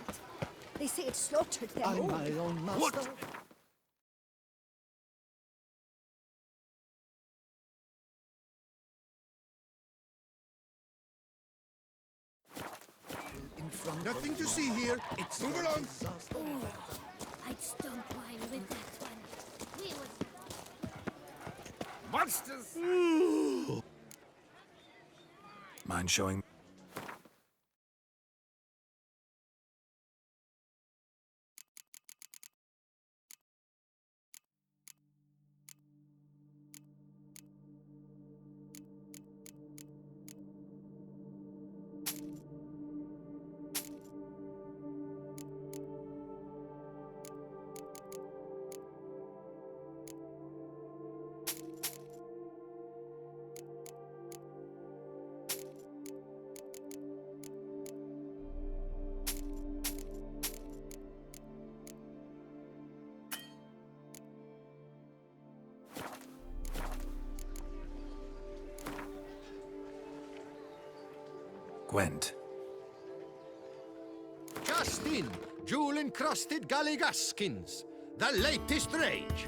it. They say it slaughtered them I'm all. my own master. What? In front Nothing of to see here. It's Move a along. disaster. I'd stomp wine with that one. We would... Monsters! Mind showing? Gwent. Just in, jewel-encrusted galligaskins. The latest rage.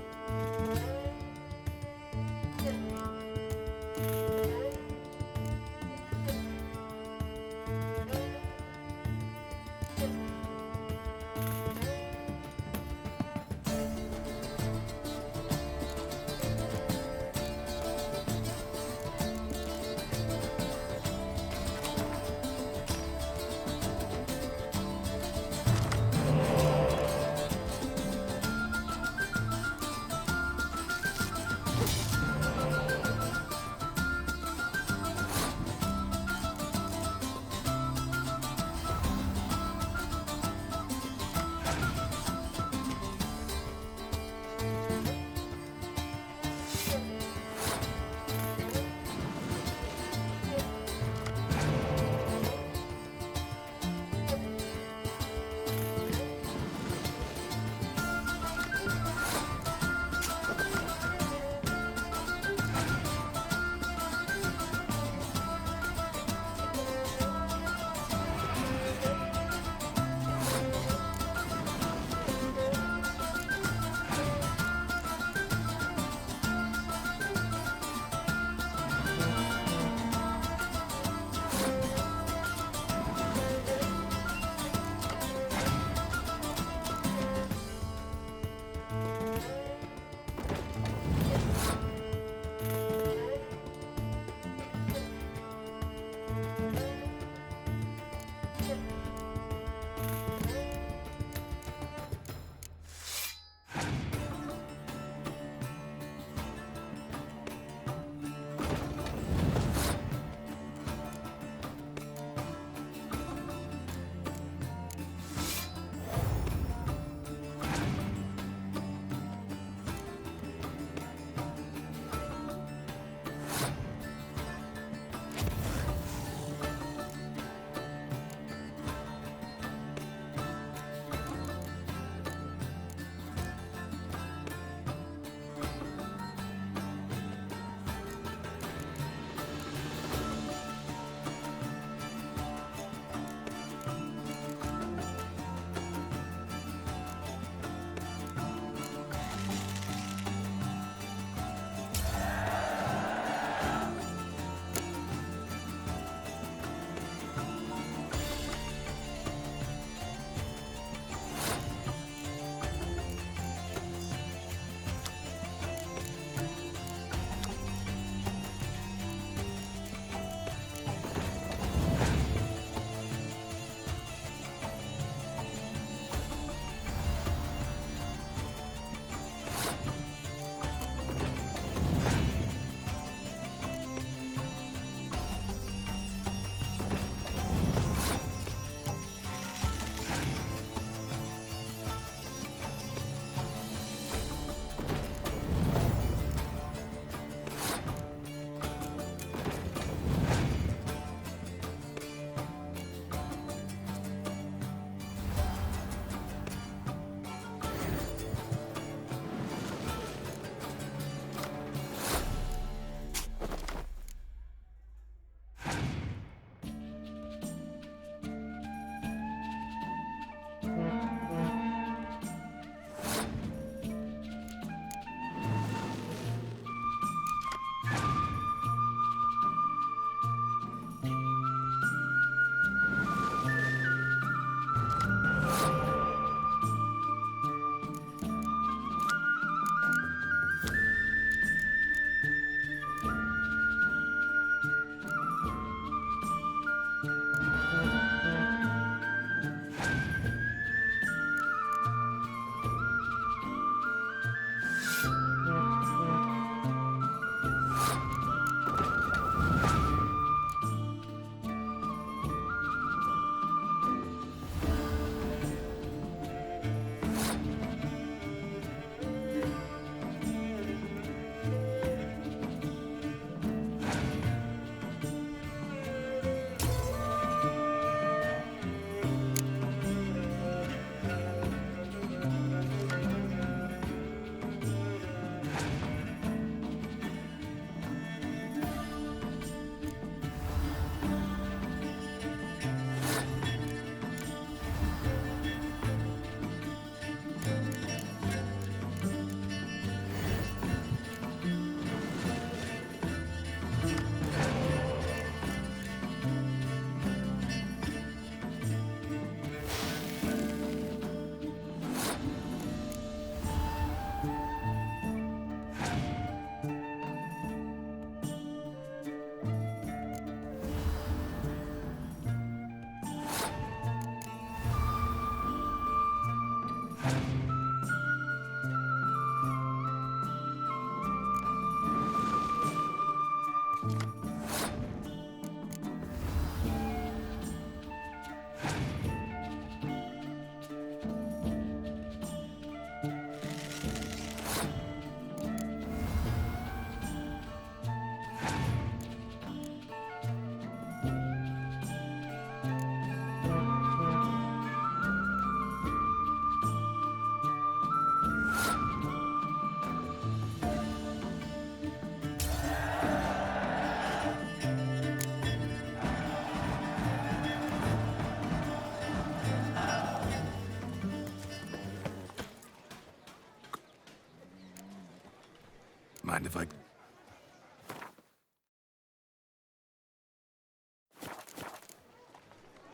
Mind if I...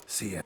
See ya.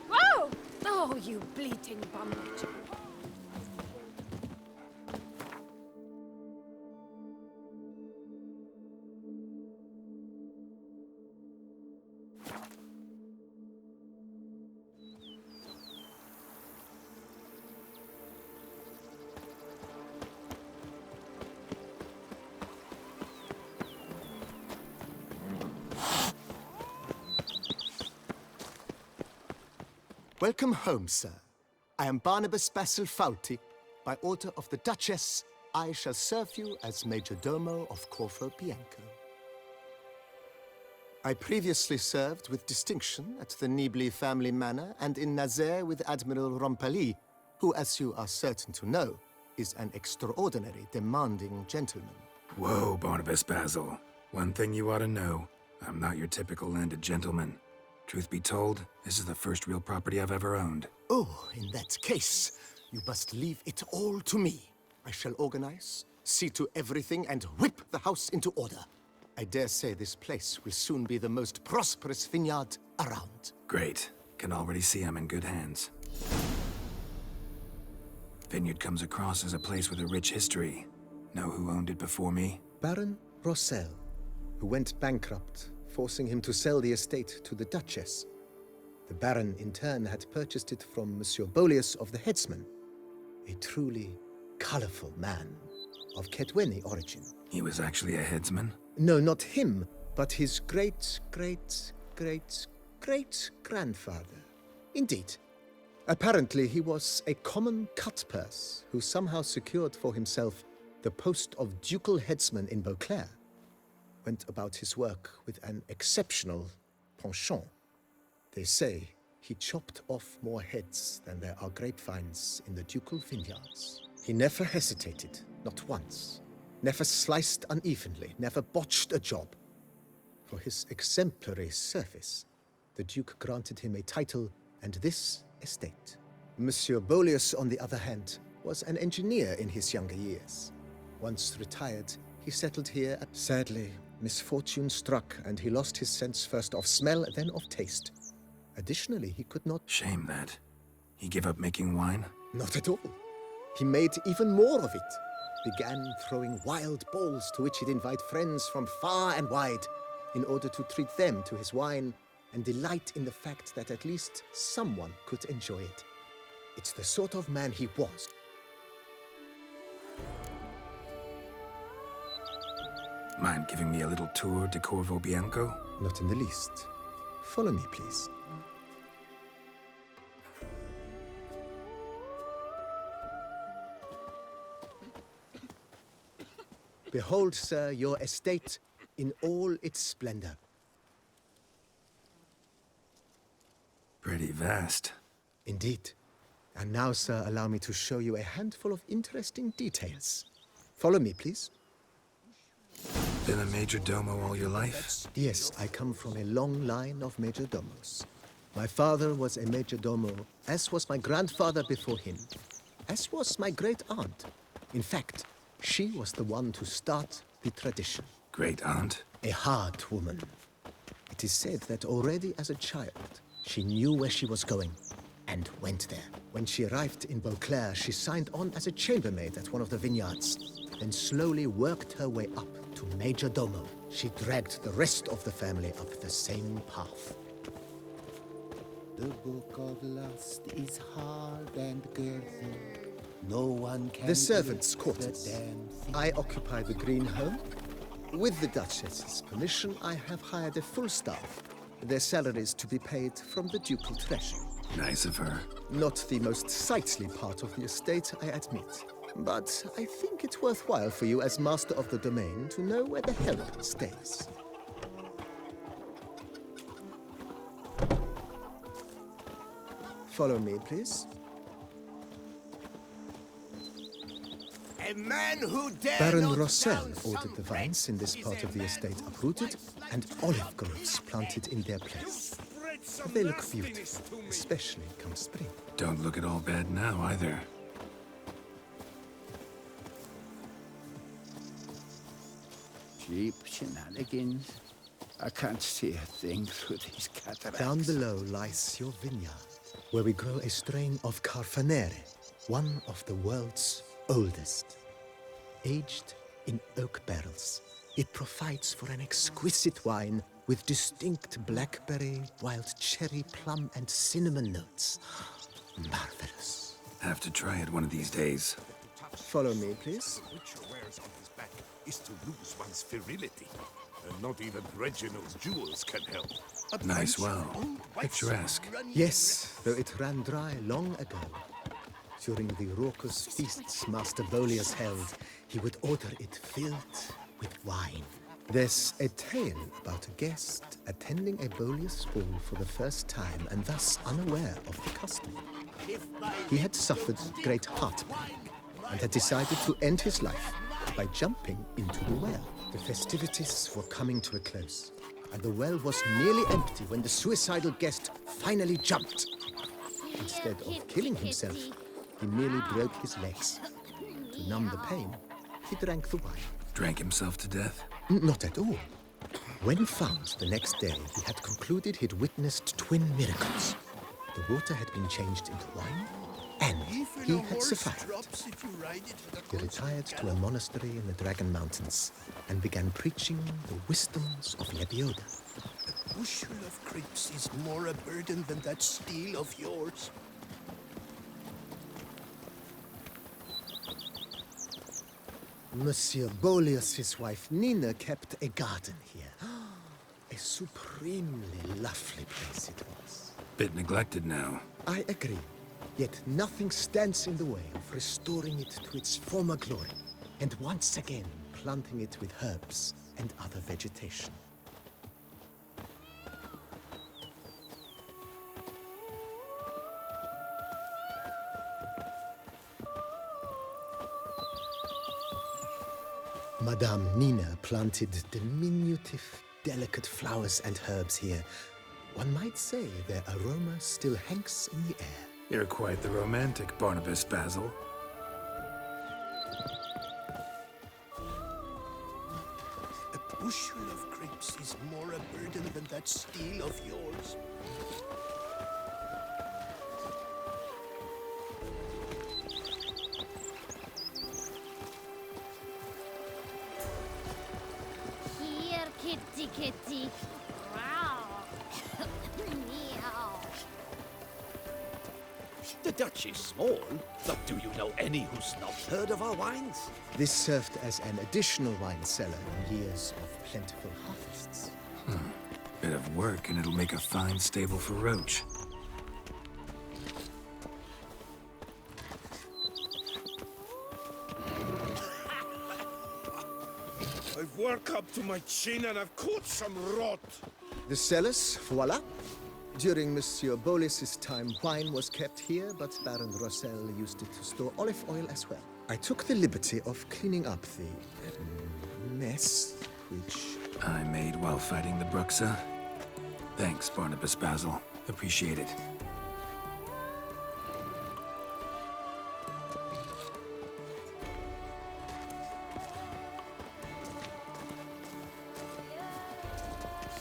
Whoa! Oh, you bleating bumlet. Welcome home, sir. I am Barnabas Basil Fawlty. By order of the Duchess, I shall serve you as Major Domo of Corvo Bianco. I previously served with distinction at the Nibli family manor and in Nazaire with Admiral Rompali, who, as you are certain to know, is an extraordinary, demanding gentleman. Whoa, Barnabas Basil. One thing you ought to know. I'm not your typical landed gentleman. Truth be told, this is the first real property I've ever owned. Oh, in that case, you must leave it all to me. I shall organize, see to everything, and whip the house into order. I dare say this place will soon be the most prosperous vineyard around. Great. Can already see I'm in good hands. Vineyard comes across as a place with a rich history. Know who owned it before me? Baron Rossel, who went bankrupt, forcing him to sell the estate to the Duchess. The Baron, in turn, had purchased it from Monsieur Bolius of the Headsman, a truly colorful man of Ketweni origin. He was actually a headsman? No, not him, but his great-great-great-great-grandfather. Indeed. Apparently, he was a common cut-purse who somehow secured for himself the post of ducal headsman in Beauclair. Went about his work with an exceptional penchant. They say he chopped off more heads than there are grapevines in the ducal vineyards. He never hesitated, not once. Never sliced unevenly, never botched a job. For his exemplary service, the Duke granted him a title and this estate. Monsieur Bolius, on the other hand, was an engineer in his younger years. Once retired, he settled here. Sadly, misfortune struck, and he lost his sense first of smell, then of taste. Additionally, he could not... Shame that. He gave up making wine? Not at all. He made even more of it. Began throwing wild balls to which he'd invite friends from far and wide in order to treat them to his wine and delight in the fact that at least someone could enjoy it. It's the sort of man he was. Mind giving me a little tour de Corvo Bianco? Not in the least. Follow me, please. Behold, sir, your estate in all its splendor. Pretty vast. Indeed. And now, sir, allow me to show you a handful of interesting details. Follow me, please. Been a major domo all your life? Yes, I come from a long line of major domos. My father was a major domo, as was my grandfather before him, as was my great-aunt. In fact, she was the one to start the tradition. Great-aunt? A hard woman. It is said that already as a child, she knew where she was going. and went there. When she arrived in Beauclair, she signed on as a chambermaid at one of the vineyards, then slowly worked her way up to Major Domo. She dragged the rest of the family up the same path. The book of lust is hard and girthy. No one can. The servants' do quarters. the damn thing. I occupy the green home. With the Duchess's permission, I have hired a full staff. Their salaries to be paid from the ducal treasure. Nice of her. Not the most sightly part of the estate, I admit. But I think it's worthwhile for you as master of the domain to know where the help stays. Follow me, please. A man who dare Baron not Rossel down some ordered the vines in this is part a of the man estate who uprooted does and olive groves planted in their place. They look beautiful, especially come spring. Don't look at all bad now, either. Cheap shenanigans. I can't see a thing through these cataracts. Down below lies your vineyard, where we grow a strain of Carfanere, one of the world's oldest. Aged in oak barrels, it provides for an exquisite wine with distinct blackberry, wild cherry, plum, and cinnamon notes. Marvelous. Have to try it one of these days. Follow me, please. Witcher wears on his back is to lose one's virility. And not even Reginald's jewels can help. Nice well. Picturesque. Yes, though it ran dry long ago. During the raucous feasts Master Bolius held, he would order it filled with wine. There's a tale about a guest attending a Bolius ball for the first time and thus unaware of the custom. He had suffered great heartburn and had decided to end his life by jumping into the well. The festivities were coming to a close, and the well was nearly empty when the suicidal guest finally jumped. Instead of killing himself, he merely broke his legs. To numb the pain, he drank the wine. Drank himself to death? Not at all. When found the next day, he had concluded he'd witnessed twin miracles. The water had been changed into wine, and he had survived. He retired to a monastery in the Dragon Mountains and began preaching the wisdoms of Lebioda. A bushel of grapes is more a burden than that steel of yours. Monsieur Bolius's wife Nina kept a garden here. A supremely lovely place it was. Bit neglected now. I agree. Yet nothing stands in the way of restoring it to its former glory, and once again planting it with herbs and other vegetation. Madame Nina planted diminutive, delicate flowers and herbs here. One might say their aroma still hangs in the air. You're quite the romantic, Barnabas Basil. A bushel of grapes is more a burden than that steel of yours. Here, kitty, kitty. Wow. Meow. The Dutch is small, but do you know any who's not heard of our wines? This served as an additional wine cellar in years of plentiful harvests. Bit of work and it'll make a fine stable for Roach. I've worked up to my chin and I've caught some rot. The cellars, voila. During Monsieur Bolis's time, wine was kept here, but Baron Rossel used it to store olive oil as well. I took the liberty of cleaning up the mess, which... I made while fighting the Bruxa. Thanks, Barnabas Basil. Appreciate it.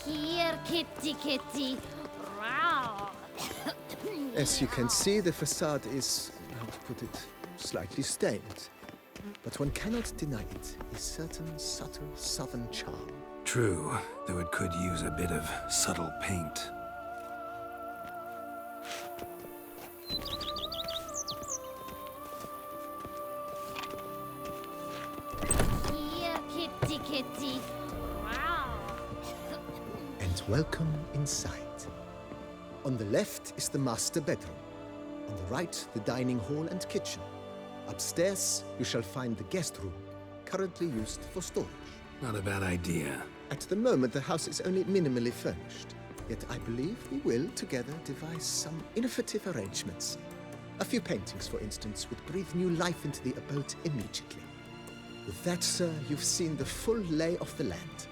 Here, kitty, kitty. Wow. As you can see, the facade is, how to put it, slightly stained. But one cannot deny it, a certain subtle southern charm. True, though it could use a bit of subtle paint. Here, kitty kitty. Wow. And welcome inside. On the left is the master bedroom. On the right, the dining hall and kitchen. Upstairs, you shall find the guest room, currently used for storage. Not a bad idea. At the moment, the house is only minimally furnished. Yet I believe we will, together, devise some innovative arrangements. A few paintings, for instance, would breathe new life into the abode immediately. With that, sir, you've seen the full lay of the land.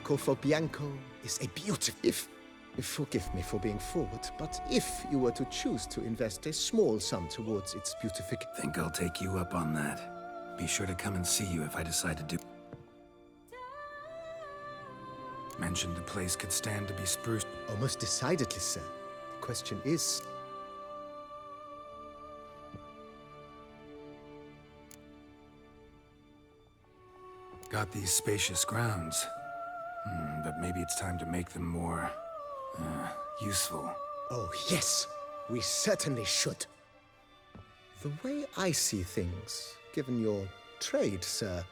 Corvo Bianco is a beautiful... Forgive me for being forward, but if you were to choose to invest a small sum towards its beautification... Think I'll take you up on that. Be sure to come and see you if I decide to do... Mentioned the place could stand to be spruced. Oh, most decidedly, sir. The question is... Got these spacious grounds. But maybe it's time to make them more... useful. Oh, yes. We certainly should. The way I see things, given your trade, sir,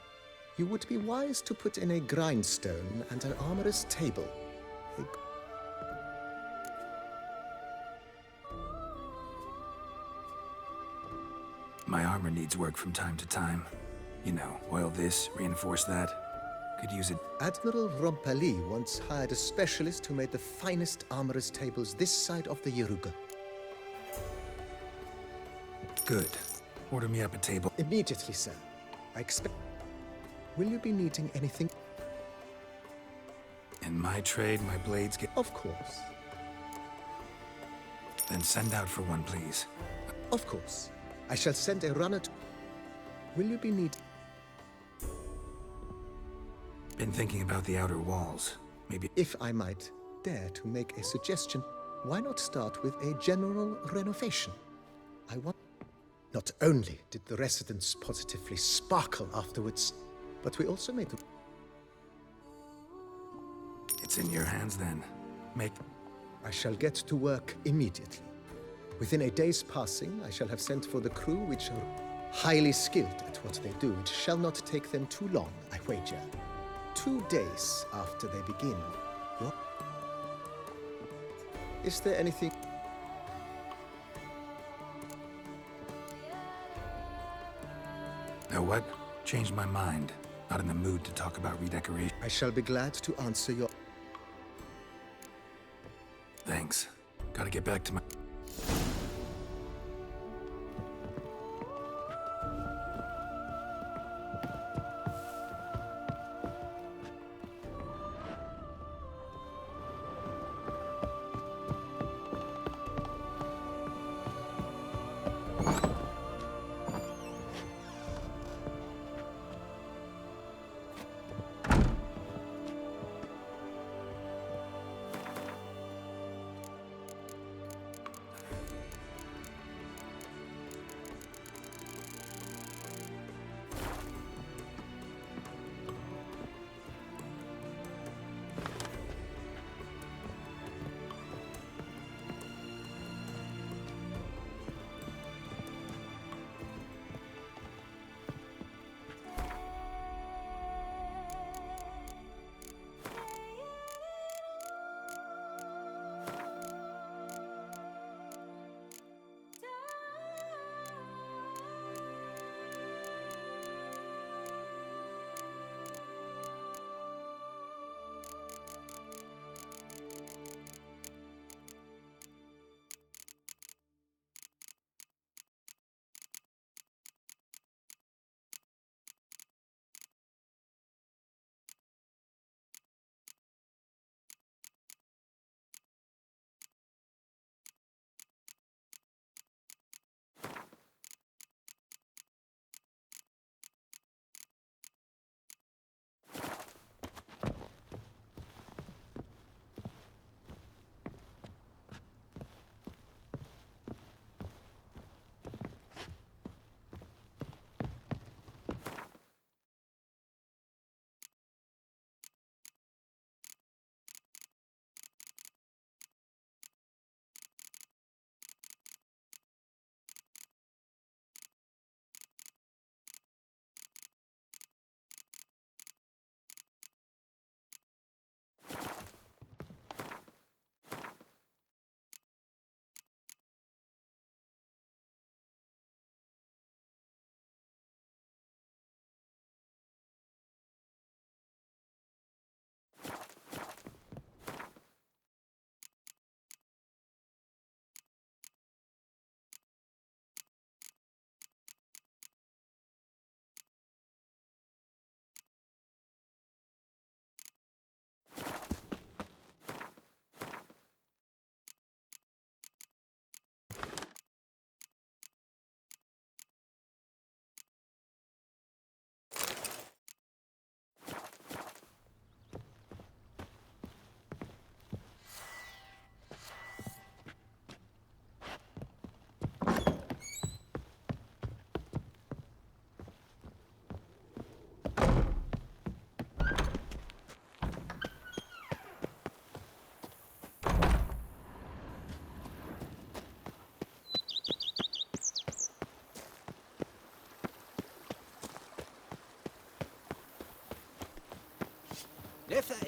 you would be wise to put in a grindstone and an armorer's table. My armor needs work from time to time. You know, oil this, reinforce that. Could use it. Admiral Rompali once hired a specialist who made the finest armorer's tables this side of the Yaruga. Good. Order me up a table. Immediately, sir. I expect... Will you be needing anything? In my trade, my blades get... Of course. Then send out for one, please. Of course. I shall send a runner to... Will you be needing... Been thinking about the outer walls. Maybe... If I might dare to make a suggestion, why not start with a general renovation? I want... Not only did the residents positively sparkle afterwards, but we also made... It's in your hands then. Make... I shall get to work immediately. Within a day's passing, I shall have sent for the crew, which are highly skilled at what they do. It shall not take them too long, I wager. 2 days after they begin. Is there anything... Know what? Changed my mind. Not in the mood to talk about redecoration. I shall be glad to answer your... Thanks. Gotta get back to my...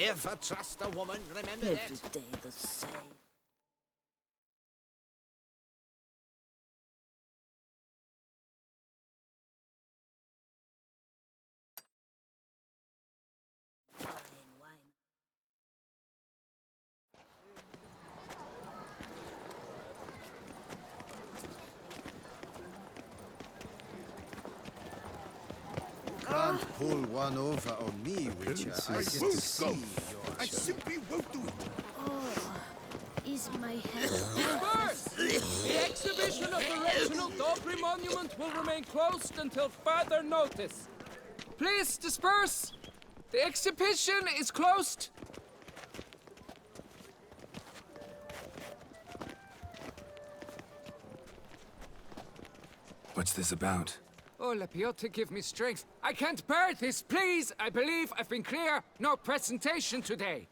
Never trust a woman, remember Every that? day the same. Fine wine. Can't pull one over on me, Witcher. I won't get go. to see I your simply won't do it. Is my head... First, the exhibition of the Reginald Dobry Monument will remain closed until further notice. Please disperse. The exhibition is closed. What's this about? Oh, Lepiota, give me strength. I can't bear this, please. I believe I've been clear. No presentation today.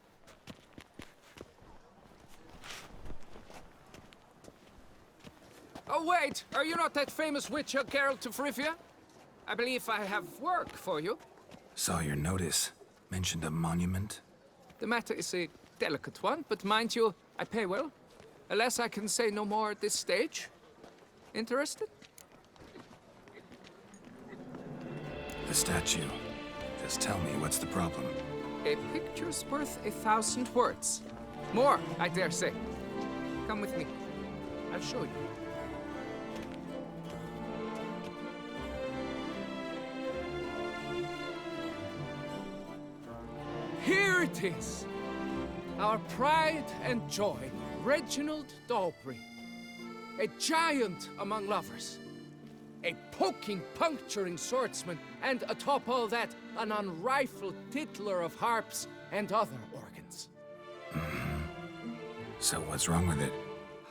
Oh, wait. Are you not that famous witcher, Geralt of Rivia? I believe I have work for you. Saw your notice. Mentioned a monument. The matter is a delicate one, but mind you, I pay well. Alas, I can say no more at this stage. Interested? The statue. Just tell me, what's the problem? A picture's worth 1,000 words. More, I dare say. Come with me. I'll show you. Here it is. Our pride and joy, Reginald Dobry. A giant among lovers. A poking, puncturing swordsman, and atop all that, an unrifled tittler of harps and other organs. So what's wrong with it?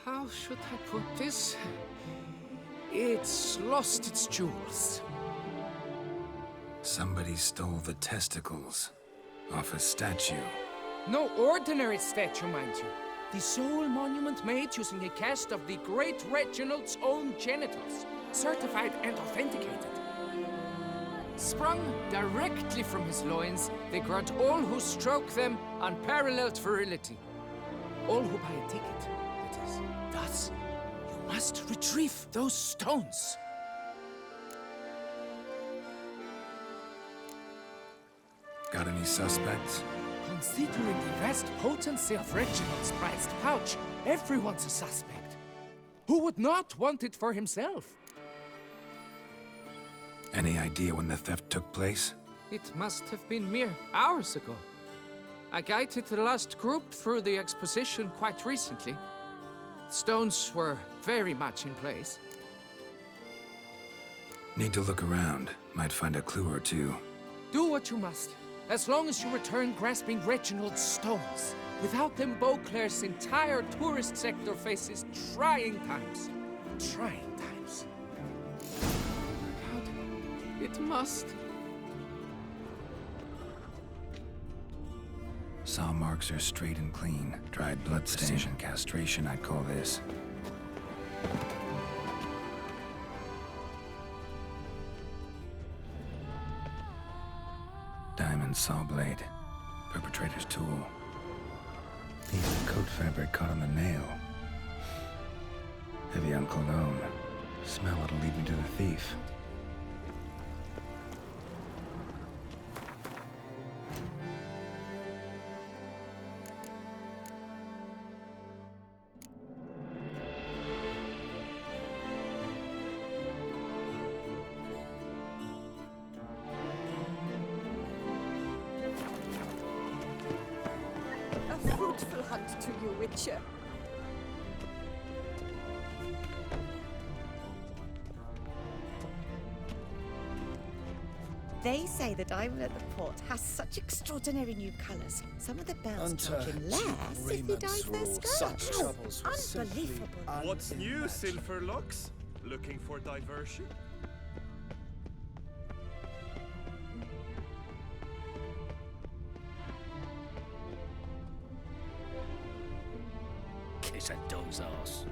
How should I put this? It's lost its jewels. Somebody stole the testicles off a statue. No ordinary statue, mind you. The sole monument made using a cast of the great Reginald's own genitals, certified and authenticated. Sprung directly from his loins, they grant all who stroke them unparalleled virility. All who buy a ticket, that is. Thus, you must retrieve those stones. Got any suspects? Considering the vast potency of Reginald's prized pouch, everyone's a suspect. Who would not want it for himself? Any idea when the theft took place? It must have been mere hours ago. I guided the last group through the exposition quite recently. Stones were very much in place. Need to look around. Might find a clue or two. Do what you must, as long as you return grasping Reginald's stones. Without them, Beauclair's entire tourist sector faces trying times. Trying times. God, it must. Saw marks are straight and clean. Dried bloodstain. Precision castration, I'd call this. Diamond saw blade. Perpetrator's tool. Piece of coat fabric caught on the nail. Heavy on cologne. Smell it'll lead me to the thief. A fruitful hunt to you, Witcher. They say the diamond at the port has such extraordinary new colours. Some of the bells charge him less if he dyes their skirts. Unbelievable. What's new, Silverlocks? Looking for diversion? Kiss a dog's ass.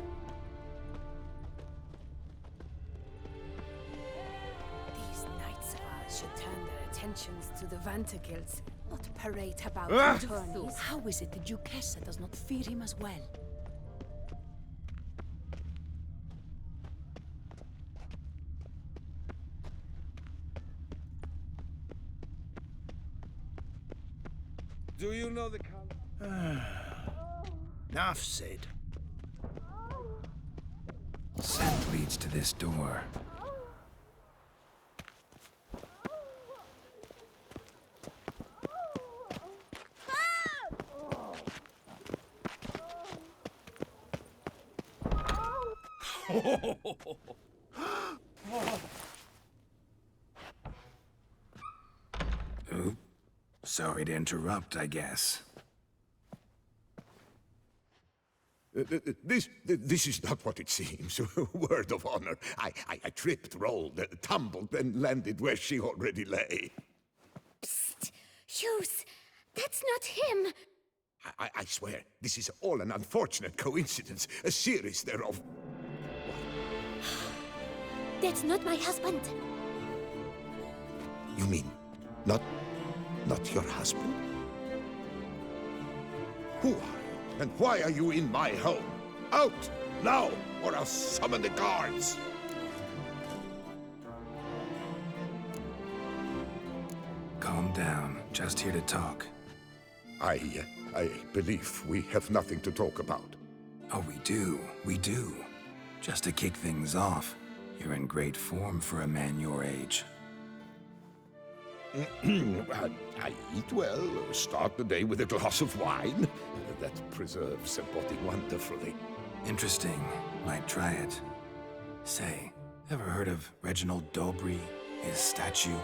These knights of ours should turn their attentions to the Vanterkills. Not parade about Ah! attorneys. How is it the Duchessa does not fear him as well? Do you know the color? Enough said. Scent leads to this door. Oop. Sorry to interrupt, I guess. This is not what it seems. Word of honor. I tripped, rolled, tumbled, and landed where she already lay. Psst! Hughes! That's not him! I swear, this is all an unfortunate coincidence. A series thereof. That's not my husband! You mean, not your husband? Who are you? And why are you in my home? Out! Now! Or I'll summon the guards! Calm down. Just here to talk. I believe we have nothing to talk about. Oh, we do. We do. Just to kick things off, you're in great form for a man your age. I eat well, start the day with a glass of wine. That preserves a body wonderfully. Interesting. Might try it. Say, ever heard of Reginald Dobry, his statue?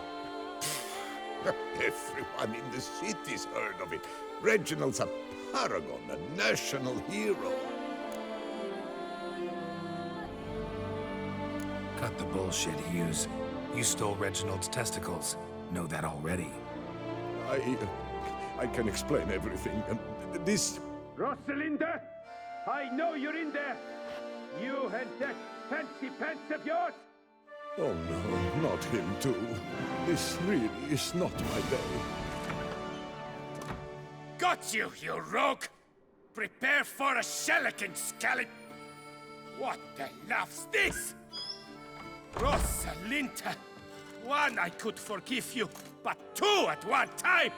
Everyone in the city's heard of it. Reginald's a paragon, a national hero. Cut the bullshit, Hughes. You stole Reginald's testicles. Know that already. I can explain everything. This... Rosalinda! I know you're in there! You and that fancy pants of yours! Oh no, not him too. This really is not my day. Got you, you rogue! Prepare for a shellacking, scallop! What the laugh's this? Rosalinda! One, I could forgive you, but two at one time!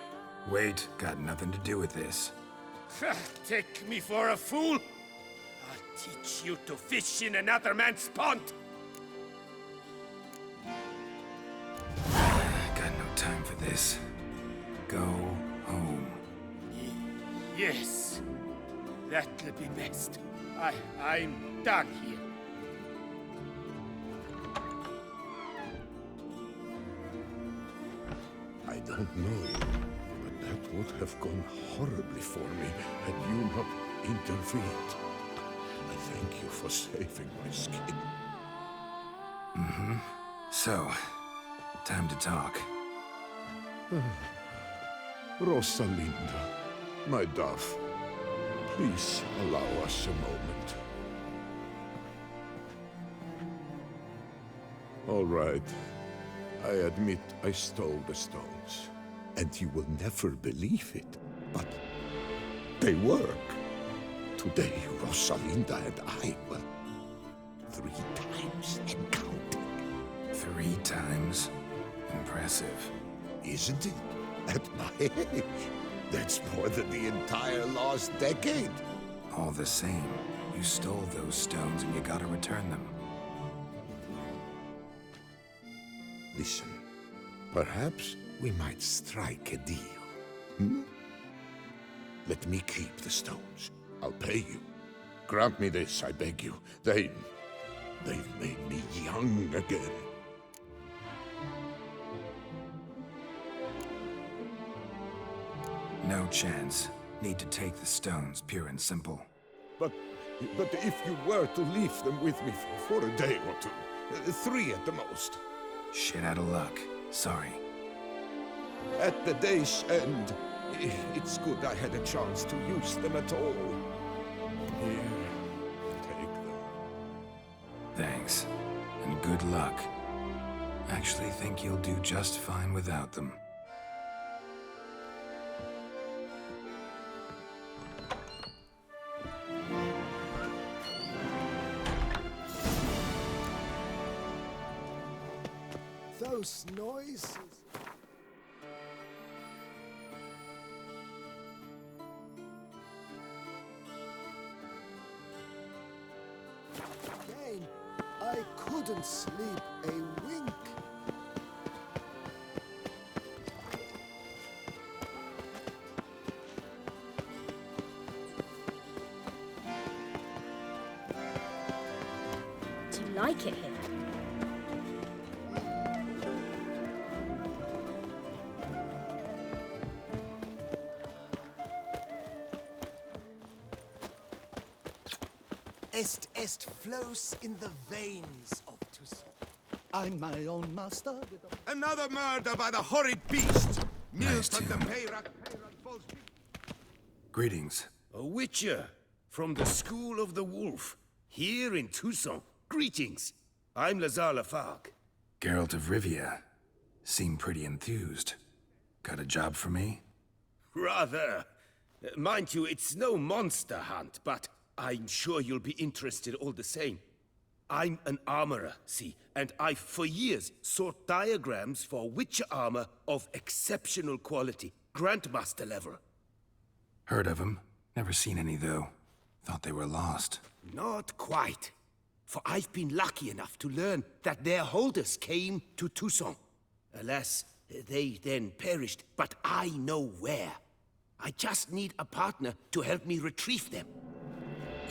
Wait, got nothing to do with this. Take me for a fool? I'll teach you to fish in another man's pond! Got no time for this. Go home. Yes, that'll be best. I'm done here. I don't know you, but that would have gone horribly for me had you not intervened. I thank you for saving my skin. Mm-hmm. So, time to talk. Rosalinda, my dove, please allow us a moment. All right. I admit I stole the stones, and you will never believe it, but they work. Today, Rosalinda and I, well, 3 times and counting. 3 times? Impressive. Isn't it? At my age, that's more than the entire last decade. All the same, you stole those stones and you gotta return them. Listen, perhaps we might strike a deal. Hmm? Let me keep the stones. I'll pay you. Grant me this, I beg you. They've made me young again. No chance. Need to take the stones, pure and simple. But if you were to leave them with me for a day or two, 3 at the most. Shit out of luck. Sorry. At the day's end, it's good I had a chance to use them at all. Here, take them. Thanks. And good luck. Actually think you'll do just fine without them. those noises? Again, I couldn't sleep a wink. Do you like it here? Est flows in the veins of Toussaint. I'm my own master. Another murder by the horrid beast! Nice Milton the tune. Peyrac falls... Greetings. A witcher from the School of the Wolf, here in Toussaint. Greetings. I'm Lazar Lafargue. Geralt of Rivia. Seem pretty enthused. Got a job for me? Rather. Mind you, it's no monster hunt, but I'm sure you'll be interested all the same. I'm an armorer, see, and I've for years sought diagrams for witcher armor of exceptional quality, Grandmaster level. Heard of them. Never seen any, though. Thought they were lost. Not quite. For I've been lucky enough to learn that their holders came to Toussaint. Alas, they then perished, but I know where. I just need a partner to help me retrieve them.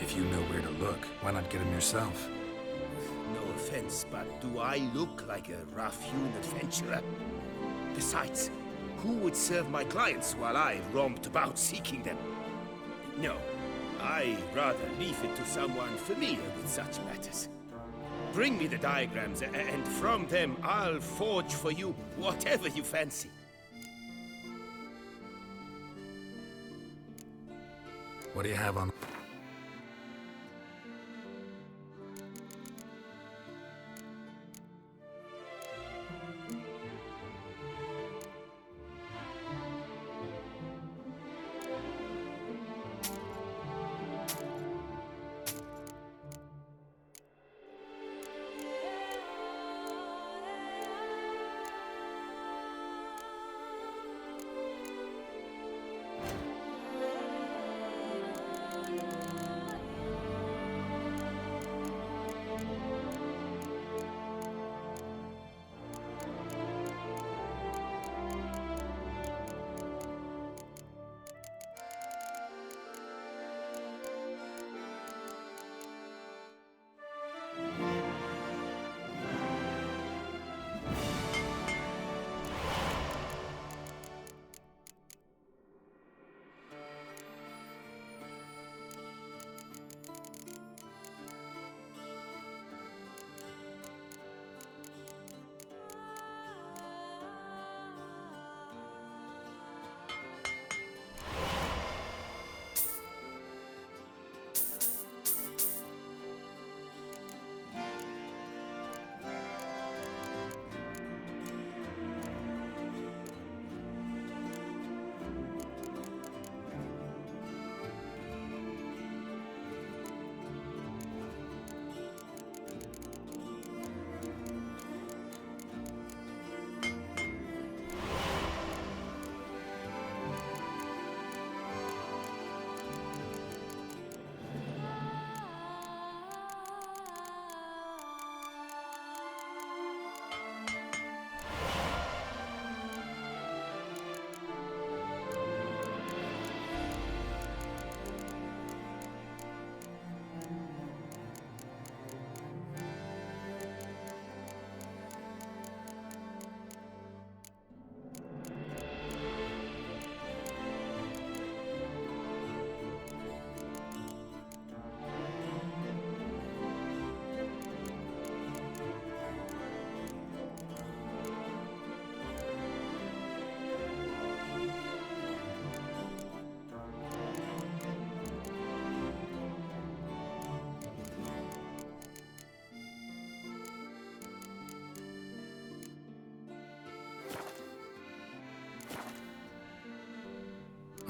If you know where to look, why not get them yourself? No offense, but do I look like a rough-hewn adventurer? Besides, who would serve my clients while I romped about seeking them? No, I'd rather leave it to someone familiar with such matters. Bring me the diagrams, and from them I'll forge for you whatever you fancy. What do you have on...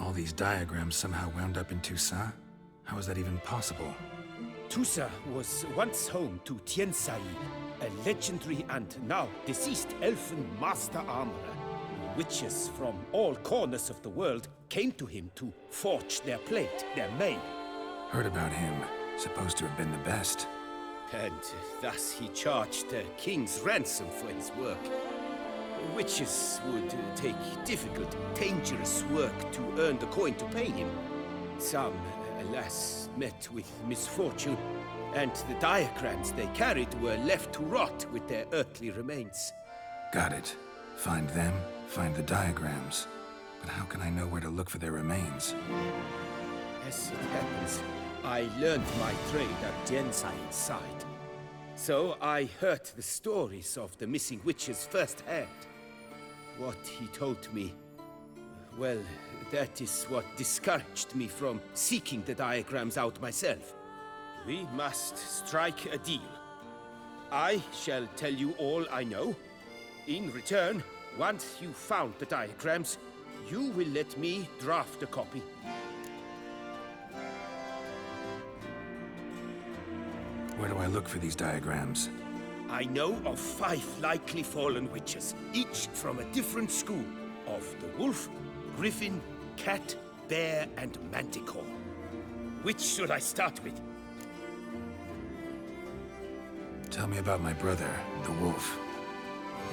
All these diagrams somehow wound up in Toussaint? How is that even possible? Toussaint was once home to Tien Saïd, a legendary and now deceased elfin master armorer. Witches from all corners of the world came to him to forge their plate, their mail. Heard about him. Supposed to have been the best. And thus he charged a king's ransom for his work. Witches would take difficult, dangerous work to earn the coin to pay him. Some, alas, met with misfortune, and the diagrams they carried were left to rot with their earthly remains. Got it. Find them, find the diagrams. But how can I know where to look for their remains? As it happens, I learned my trade at Jensai's side. So I heard the stories of the missing witches firsthand. What he told me, well, that is what discouraged me from seeking the diagrams out myself. We must strike a deal. I shall tell you all I know. In return, once you found the diagrams, you will let me draft a copy. Where do I look for these diagrams? I know of 5 likely fallen witches, each from a different school of the wolf, griffin, cat, bear, and manticore. Which should I start with? Tell me about my brother, the wolf.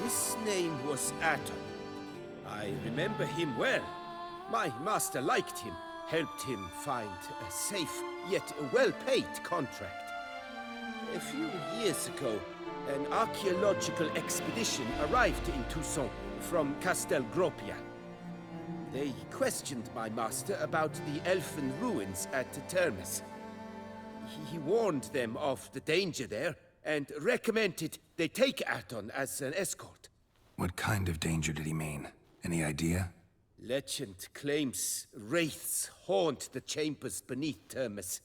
His name was Aton. I remember him well. My master liked him, helped him find a safe, yet well-paid contract. A few years ago, an archaeological expedition arrived in Toussaint from Castel Gropia. They questioned my master about the elfin ruins at Termes. He warned them of the danger there and recommended they take Aton as an escort. What kind of danger did he mean? Any idea? Legend claims wraiths haunt the chambers beneath Termes.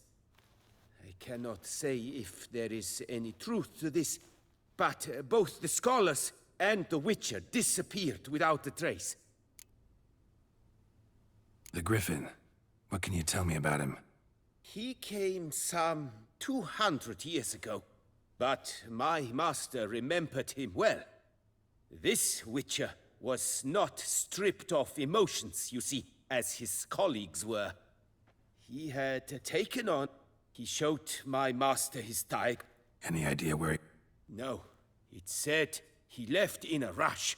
I cannot say if there is any truth to this, but both the scholars and the Witcher disappeared without a trace. The Griffin. What can you tell me about him? He came some 200 years ago, but my master remembered him well. This Witcher was not stripped of emotions, you see, as his colleagues were. He had taken on. He showed my master his diagram. Any idea where he... No. It said he left in a rush.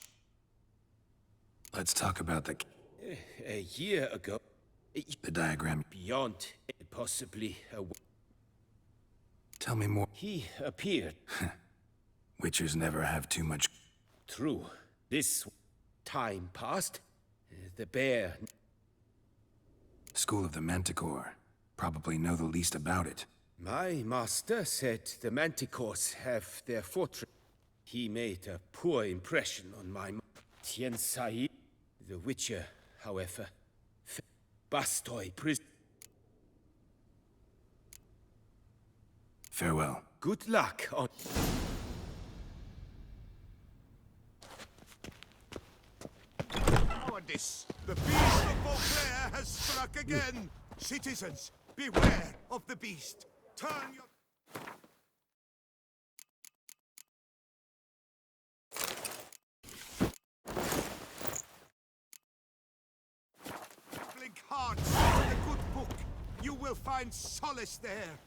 Let's talk about the... A year ago. The diagram. Beyond, possibly a... Tell me more. He appeared. Witchers never have too much... True. This time passed. The bear... School of the Manticore. Probably know the least about it. My master said the Manticores have their fortress. He made a poor impression on my... Tiensai. The Witcher, however... Bastoy prison. Farewell. Good luck on... Cowardice! The beast of Beauclair has struck again! Citizens, beware of the beast! Turn your... Blink hearts in the good book! You will find solace there!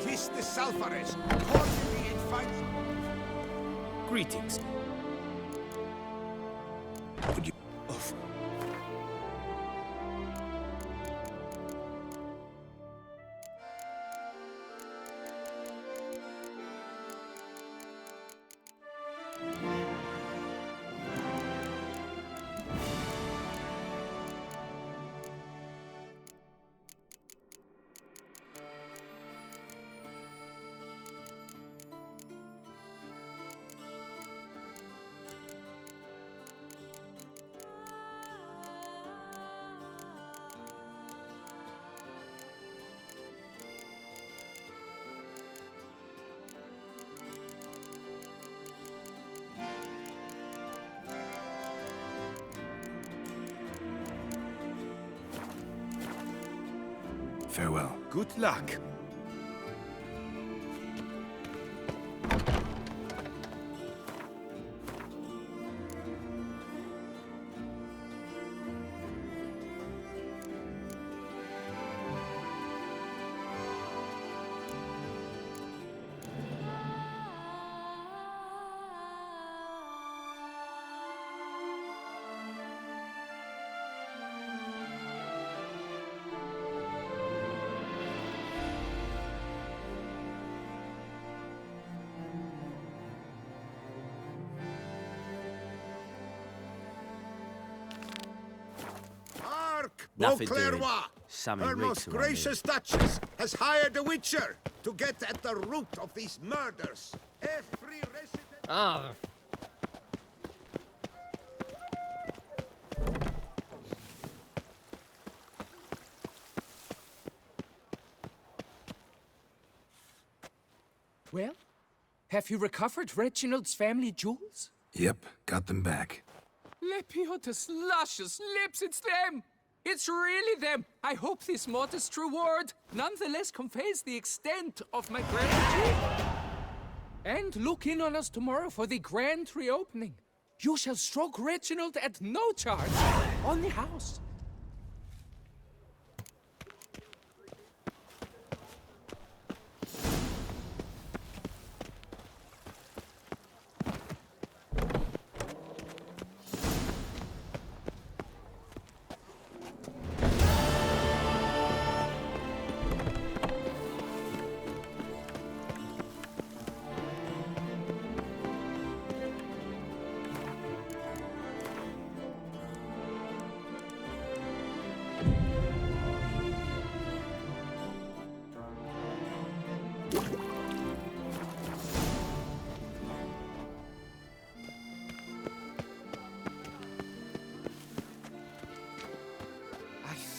Aegis de Salvares, cordially invite... Greetings. Would you... Farewell. Good luck. Nothing Her most gracious Duchess has hired a witcher to get at the root of these murders. Every resident... Ah. Well, have you recovered Reginald's family jewels? Yep, got them back. Lepiotus luscious lips, it's them! It's really them! I hope this modest reward nonetheless conveys the extent of my gratitude. And look in on us tomorrow for the grand reopening. You shall stroke Reginald at no charge on the house.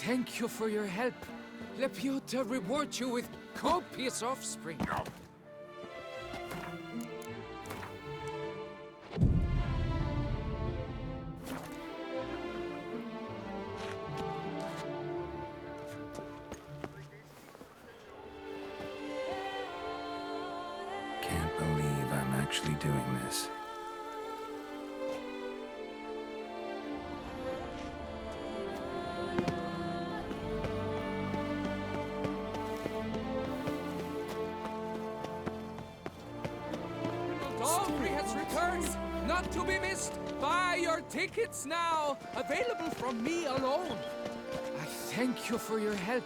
Thank you for your help. Lepiota reward you with copious offspring. Can't believe I'm actually doing this. Not to be missed. Buy your tickets now. Available from me alone. I thank you for your help.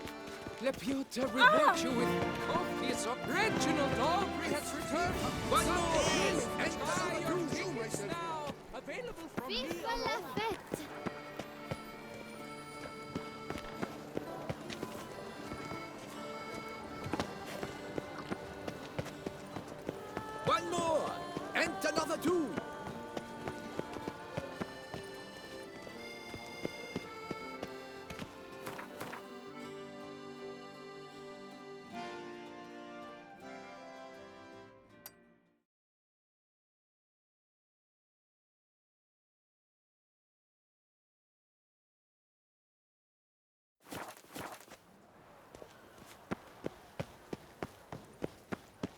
Lepiota reward you with copious of Reginald Aubrey has returned. One more. And buy your tickets now. Available from me Viva la alone. fête! One more! And another two!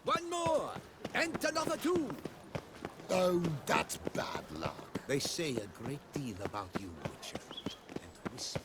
One more! And another two! Oh, that's bad luck. They say a great deal about you, Witcher, and whisper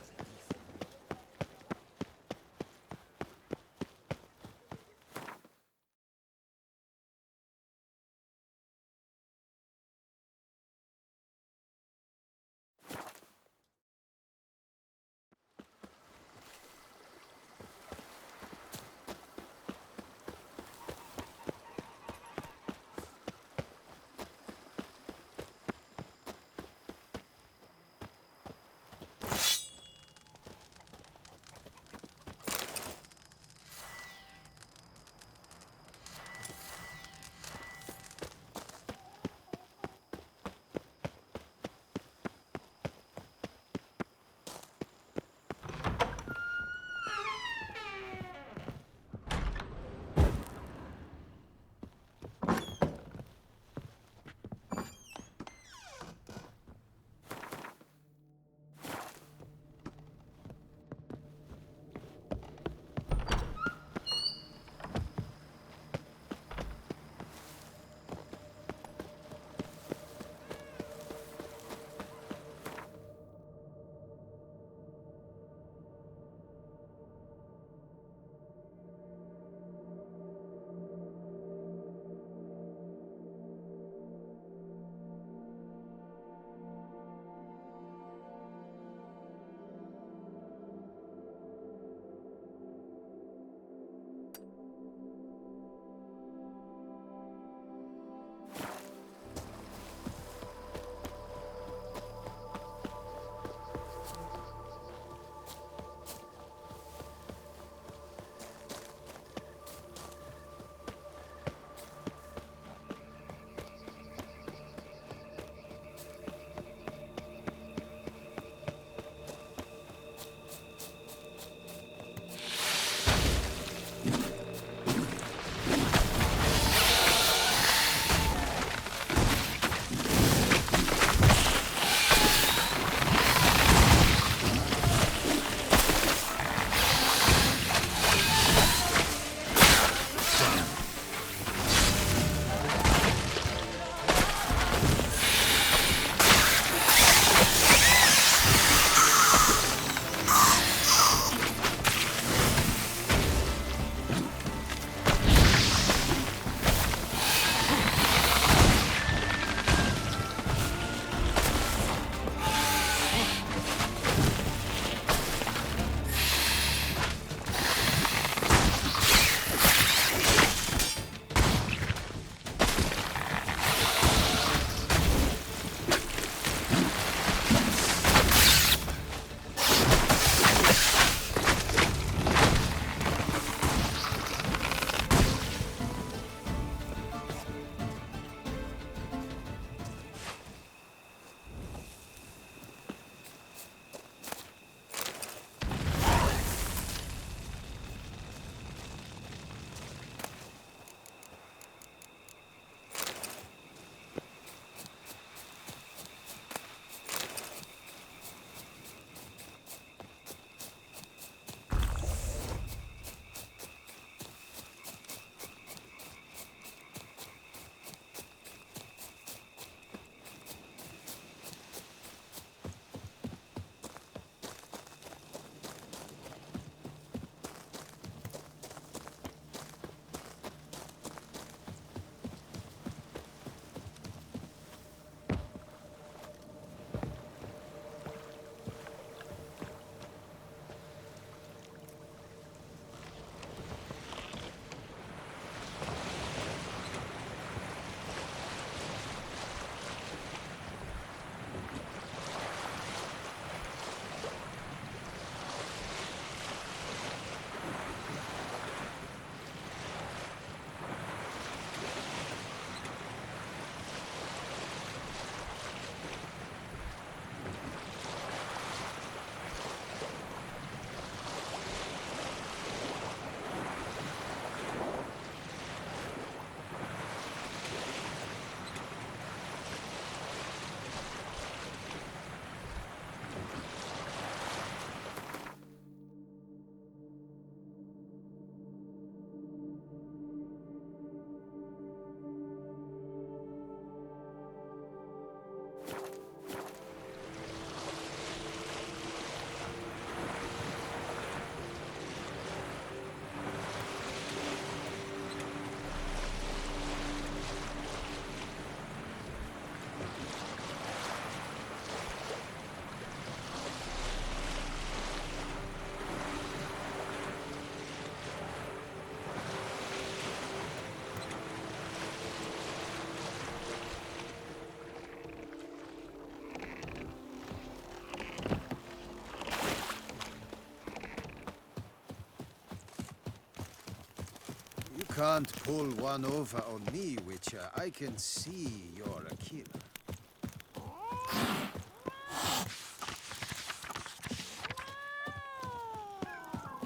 can't pull one over on me, Witcher. I can see you're a killer.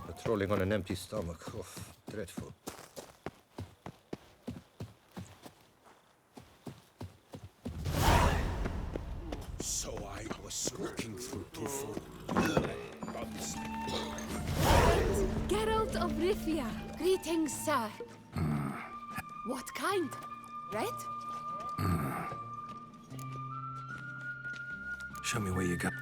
Patrolling on an empty stomach. Oh, dreadful. So I was looking through Tufo. Geralt of Rivia. Greetings, sir. What kind? Red? Show me where you got.